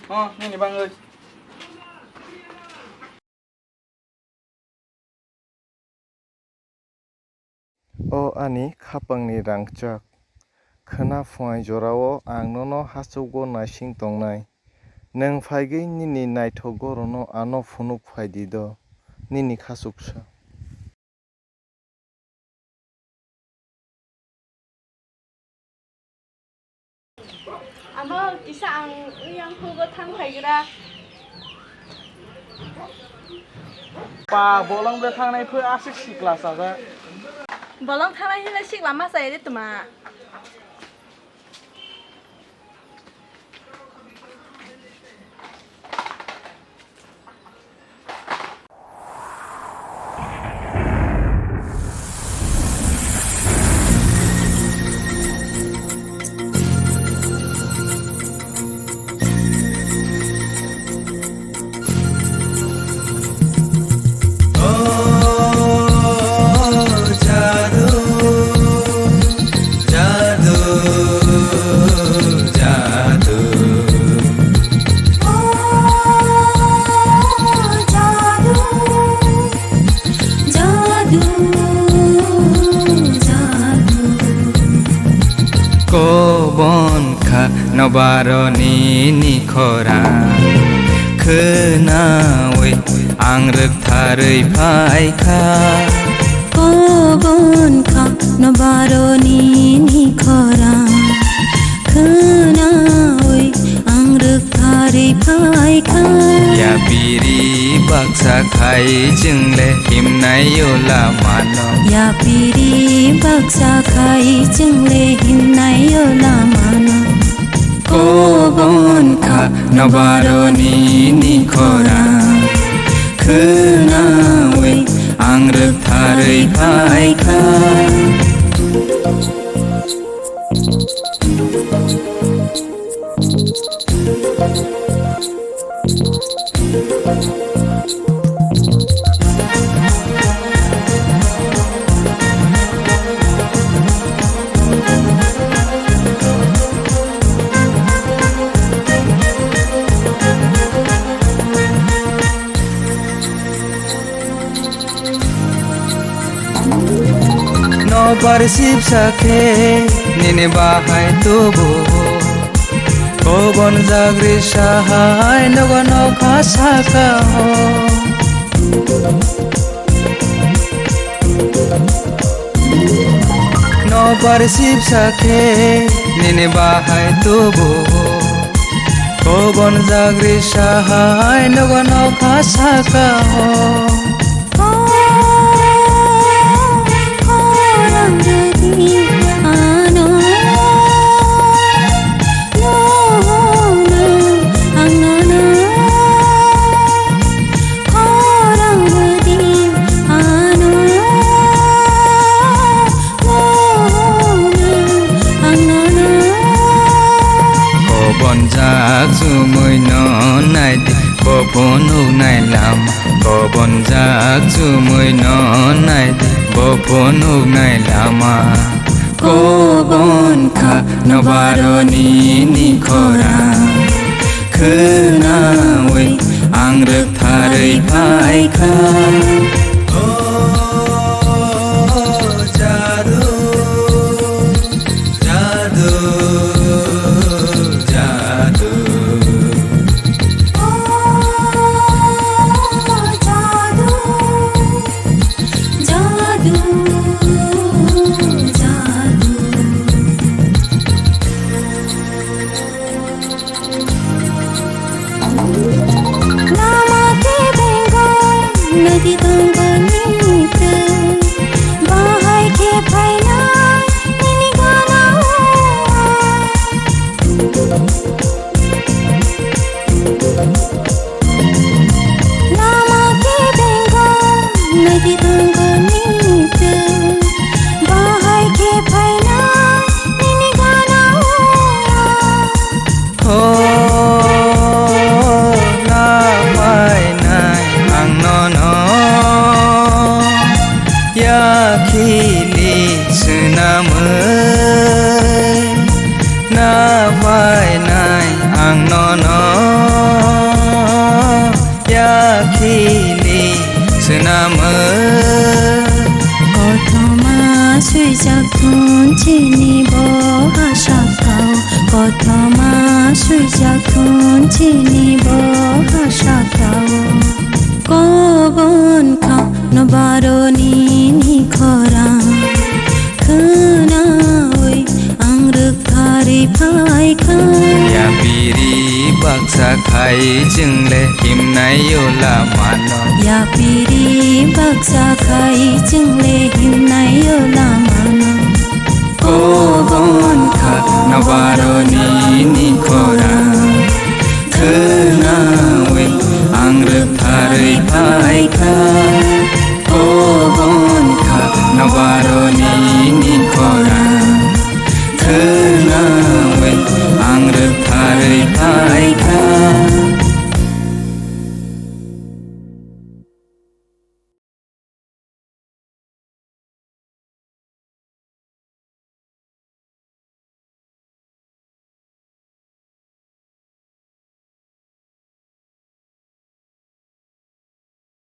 Ini bang ơi. O ani khapangni rangchak khana phai jorao ang no hachugo naising tongnai nang phaigei nini naithogo rono ano phunuk phaidi do nini khachuksa Amo kisa ang iyang hugot thang phaigera Pa bolang be thangnai phö asik sikla saga. bolong thanai hila sikla ma sai de tuma Nobaroni nikhora khnawi ang rktharei phaikha kobon kha nobaroni nikhora khnawi ang rktharei phaikha ya piri baksa khai jingle himnai yola mano ya piri baksa khai jingle himnai yola mano kobon kha nobaroni nikhora khnawi ang rktharei phaikha Parsip sakhe nini bahai tubu kobon jagri sahai nogono khasaka ho no parsip sakhe nini bahai tubu kobon jagri sahai nogono khasaka ho Sumui no nai boponu nai lam kobon jak sumui no nai boponu nai lama kobon kha nobaroni nikhora khnawi ang rktharei phaikha ang nono सोनामो गथमा सुइजाखुन्थिनि बहासाखाव गथमा सुइजाखुन्थिनि बहासाखाव कबन खाव नबारनि निखरा खोनावै आं रोखारै फायखा यापिरि बाक्सा खाय जोंले हिमनाय लामानो यापिरि बाक्सा खाय जोंले हिमनाय लामानो कबन खा नबारनि निखरा खोनावै आं रोखारै फायखा कबन खा नबारनि निखरा